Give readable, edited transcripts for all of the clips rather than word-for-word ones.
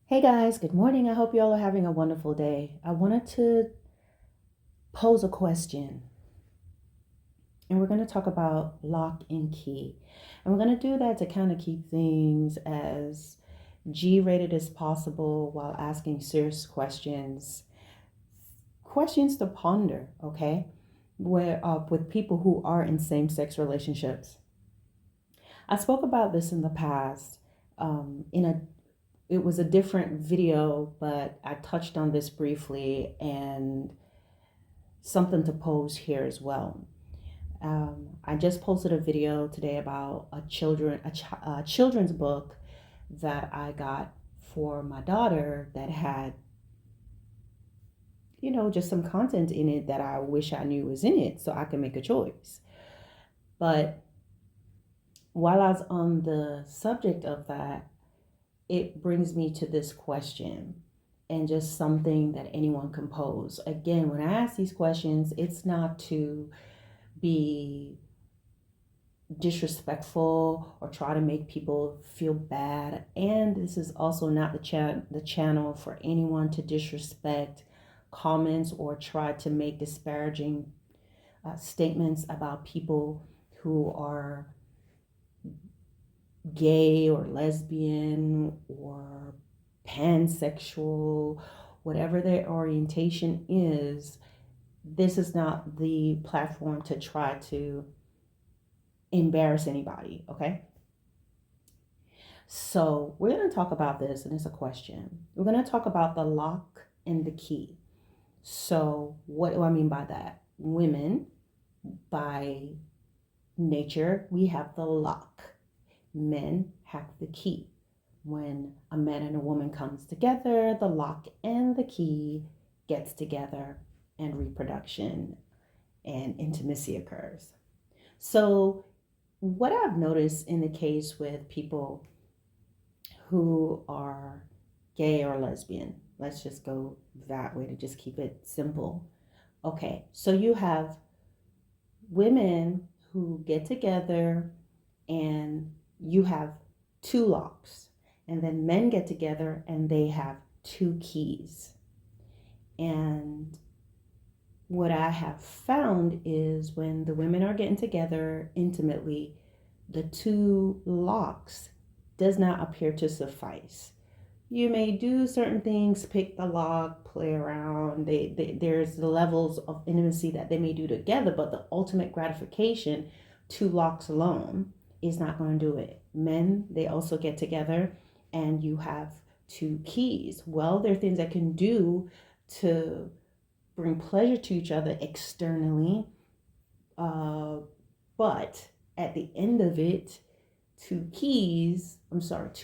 Hey guys, good morning. I hope you all are having a wonderful day. I wanted to pose a question, and we're going to talk about lock and key. And we're going to do that to kind of keep things as G rated as possible while asking serious questions to ponder, okay? With people who are in same sex relationships. I spoke about this in the past in a it was a different video, but I touched on this briefly and something to pose here as well. I just posted a video today about a children's book that I got for my daughter that had, just some content in it that I wish I knew was in it so I could make a choice. But while I was on the subject of that, it brings me to this question and just something that anyone can pose. Again, when I ask these questions, it's not to be disrespectful or try to make people feel bad. And this is also not the channel for anyone to disrespect comments or try to make disparaging statements about people who are gay or lesbian or pansexual, whatever their orientation is. This is not the platform to try to embarrass anybody, okay? So, we're going to talk about this, and it's a question. We're going to talk about the lock and the key. So, what do I mean by that? Women, by nature, we have the lock. Men have the key. When a man and a woman comes together, the lock and the key gets together and reproduction and intimacy occurs. So, what I've noticed in the case with people who are gay or lesbian, let's just go that way to just keep it simple. Okay, so you have women who get together and you have two locks, and then men get together and they have two keys. And what I have found is when the women are getting together intimately, the two locks does not appear to suffice. You may do certain things, pick the lock, play around. There's the levels of intimacy that they may do together, but the ultimate gratification, two locks alone, is not going to do it. Men, they also get together and you have two keys. Well, there are things that can do to bring pleasure to each other externally, but at the end of it, two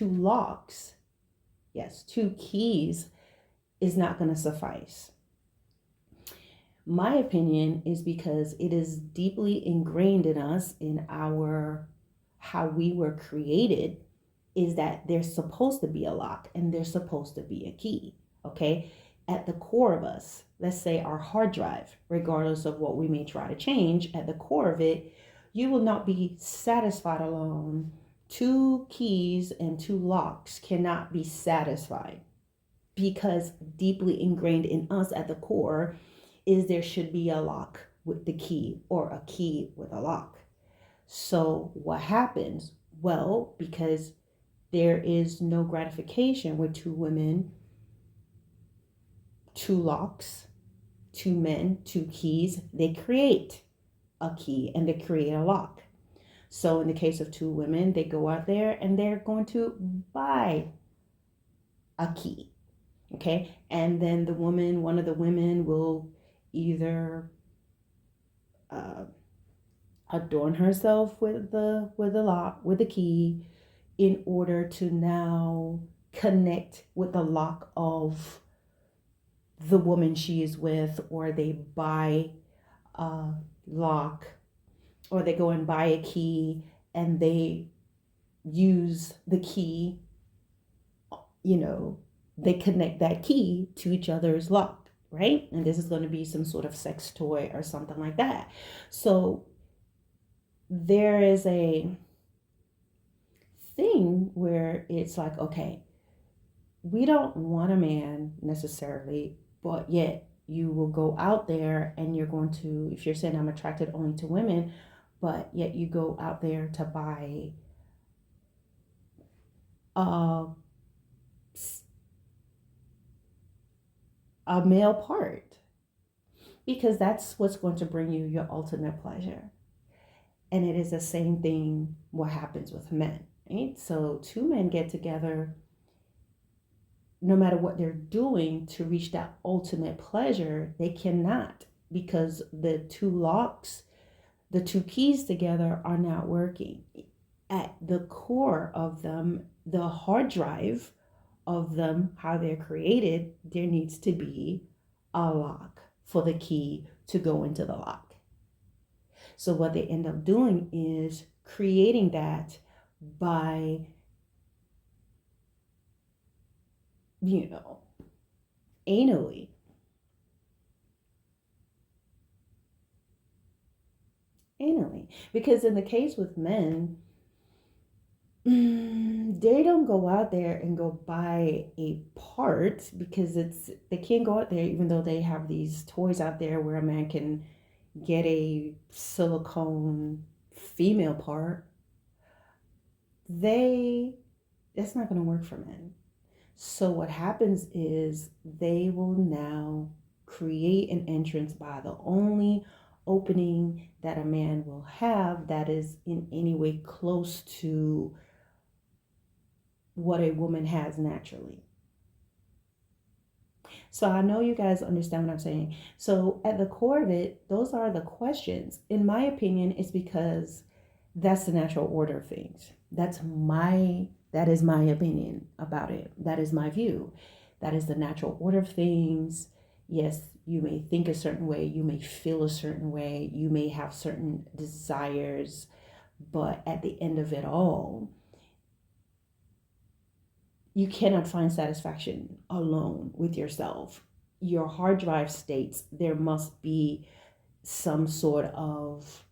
locks, yes, two keys is not going to suffice. My opinion is because it is deeply ingrained in us, in our how we were created, is that there's supposed to be a lock and there's supposed to be a key. Okay, at the core of us, let's say our hard drive, regardless of what we may try to change, at the core of it, you will not be satisfied alone. Two keys and two locks cannot be satisfied, because deeply ingrained in us at the core is there should be a lock with the key or a key with a lock. So what happens? Well, because there is no gratification with two women, two locks, two men, two keys, they create a key and they create a lock. So in the case of two women, they go out there and they're going to buy a key. Okay. And then one of the women will either uh, adorn herself with the lock, with the key, in order to now connect with the lock of the woman she is with, or they buy a lock, or they go and buy a key and they use the key, you know, they connect that key to each other's lock, right? And this is going to be some sort of sex toy or something like that. So there is a thing where it's like, okay, we don't want a man necessarily, but yet you will go out there and you're going to, if you're saying I'm attracted only to women, but yet you go out there to buy a, a male part because that's what's going to bring you your ultimate pleasure. And it is the same thing what happens with men, right? So two men get together, no matter what they're doing to reach that ultimate pleasure, they cannot, because the two locks, the two keys together are not working. At the core of them, the hard drive of them, how they're created, there needs to be a lock for the key to go into the lock. So what they end up doing is creating that by, you know, anally. Anally. Because in the case with men, they don't go out there and go buy a part because they can't go out there even though they have these toys out there where a man can get a silicone female part. That's not going to work for men. So what happens is they will now create an entrance by the only opening that a man will have that is in any way close to what a woman has naturally. So I know you guys understand what I'm saying. So at the core of it, those are the questions. In my opinion, it's because that's the natural order of things. That is my opinion about it. That is my view. That is the natural order of things. Yes, you may think a certain way, you may feel a certain way, you may have certain desires, but at the end of it all, you cannot find satisfaction alone with yourself. Your hard drive states there must be some sort of,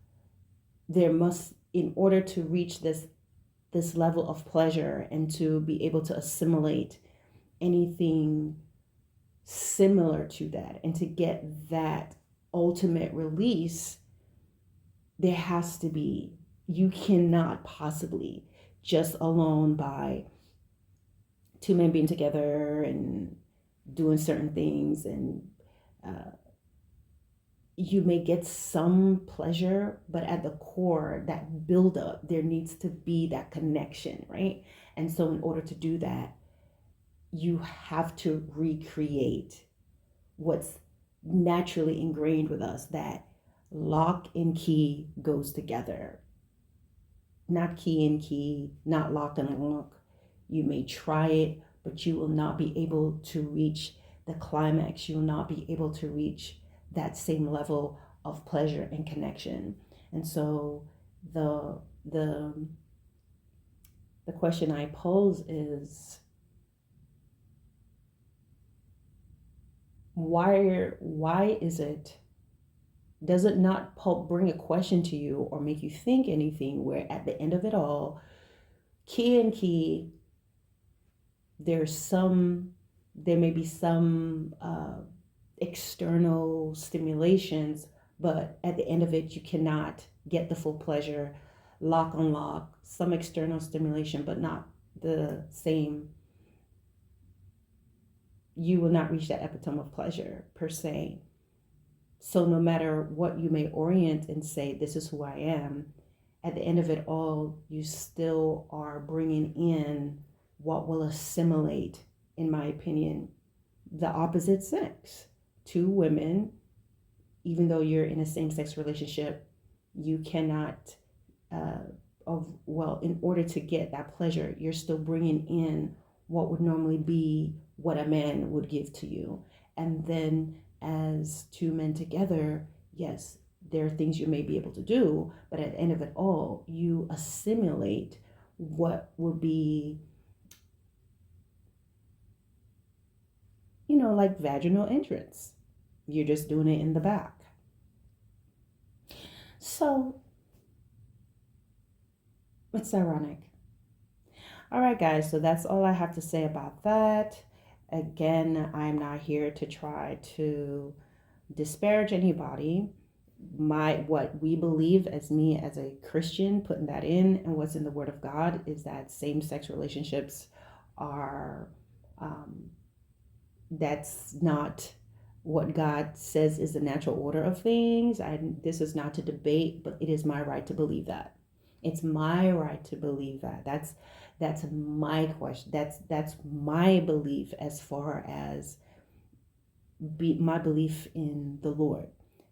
in order to reach this level of pleasure and to be able to assimilate anything similar to that and to get that ultimate release, there has to be, you cannot possibly just alone by two men being together and doing certain things, and you may get some pleasure, but at the core, that build up, there needs to be that connection, right? And so in order to do that, you have to recreate what's naturally ingrained with us, that lock and key goes together. Not key and key, not lock and lock. You may try it, but you will not be able to reach the climax. You will not be able to reach that same level of pleasure and connection. And so the question I pose is, why is it, does it not bring a question to you or make you think anything, where at the end of it all, key and key, there may be some external stimulations, but at the end of it, you cannot get the full pleasure. Lock on lock, some external stimulation, but not the same. You will not reach that epitome of pleasure per se. So no matter what you may orient and say, this is who I am, at the end of it all, you still are bringing in what will assimilate, in my opinion, the opposite sex. Two women, even though you're in a same-sex relationship, you cannot, in order to get that pleasure, you're still bringing in what would normally be what a man would give to you. And then as two men together, yes, there are things you may be able to do, but at the end of it all, you assimilate what will be, like vaginal entrance. You're just doing it in the back. So it's ironic. All right, guys, so that's all I have to say about that. Again, I'm not here to try to disparage anybody. What we believe, as me as a Christian, putting that in, and what's in the Word of God is that same-sex relationships are um, that's not what God says is the natural order of things. This is not to debate, but it is my right to believe that. It's my right to believe that. That's my question. That's my belief as far as my belief in the Lord.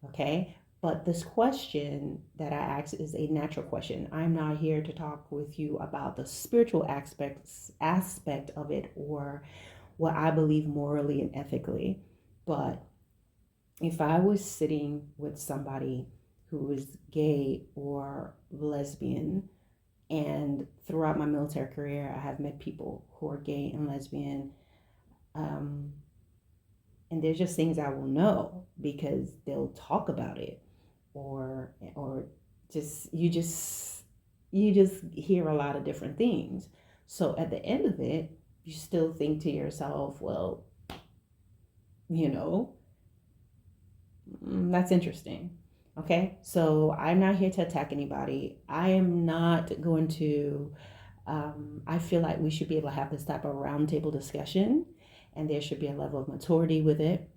Okay? But this question that I ask is a natural question. I'm not here to talk with you about the spiritual aspect of it, or what I believe morally and ethically. But if I was sitting with somebody who is gay or lesbian, and throughout my military career, I have met people who are gay and lesbian, um, and there's just things I will know because they'll talk about it, or just hear a lot of different things. So at the end of it, you still think to yourself, well, you know, that's interesting. Okay, so I'm not here to attack anybody. I am not going to. I feel like we should be able to have this type of roundtable discussion, and there should be a level of maturity with it.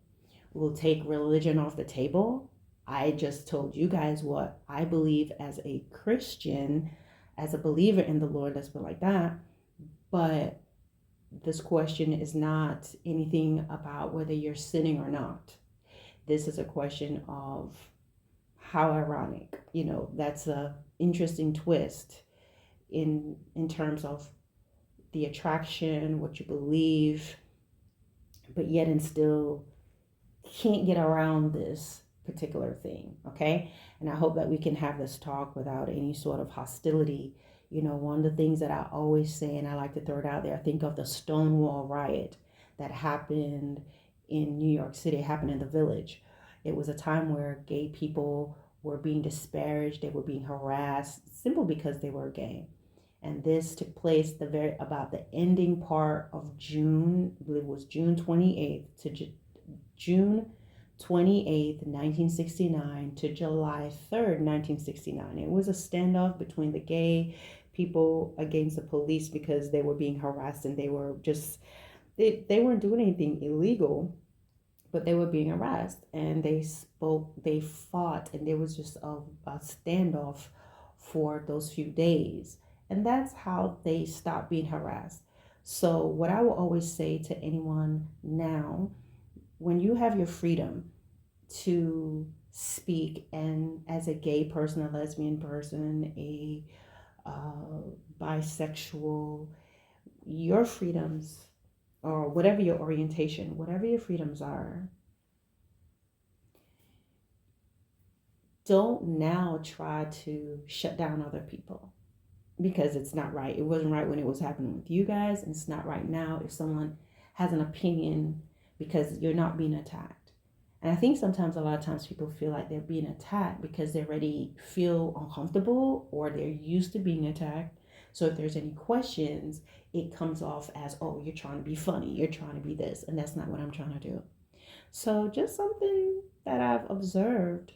We'll take religion off the table. I just told you guys what I believe as a Christian, as a believer in the Lord, let's put it like that. But this question is not anything about whether you're sinning or not. This is a question of how ironic. That's a interesting twist in terms of the attraction, what you believe, but yet and still can't get around this particular thing. Okay, and I hope that we can have this talk without any sort of hostility. One of the things that I always say, and I like to throw it out there, I think of the Stonewall riot that happened in New York City. It happened in the Village. It was a time where gay people were being disparaged, they were being harassed simply because they were gay. And this took place about the ending part of June. I believe it was June 28th to June 28th, 1969 to July 3rd, 1969. It was a standoff between the gay people against the police because they were being harassed, and they weren't doing anything illegal, but they were being harassed, and they fought, and there was just a standoff for those few days. And that's how they stopped being harassed. So what I will always say to anyone now, when you have your freedom to speak, and as a gay person, a lesbian person, a bisexual, your freedoms, or whatever your orientation, whatever your freedoms are, don't now try to shut down other people, because it's not right. It wasn't right when it was happening with you guys, and it's not right now if someone has an opinion, because you're not being attacked. And I think sometimes, a lot of times, people feel like they're being attacked because they already feel uncomfortable, or they're used to being attacked. So if there's any questions, it comes off as, oh, you're trying to be funny, you're trying to be this, and that's not what I'm trying to do. So just something that I've observed.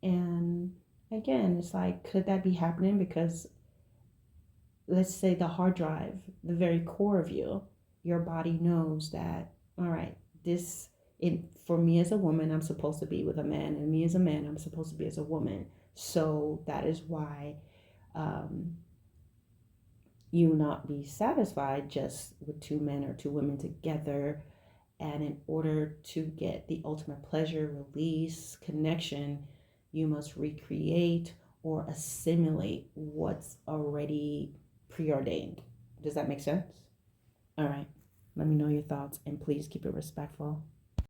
And again, it's like, could that be happening because, let's say, the hard drive, the very core of you, your body knows that, all right, for me as a woman, I'm supposed to be with a man, and me as a man, I'm supposed to be as a woman. So that is why you will not be satisfied just with two men or two women together. And in order to get the ultimate pleasure, release, connection, you must recreate or assimilate what's already preordained. Does that make sense? All right. Let me know your thoughts, and please keep it respectful.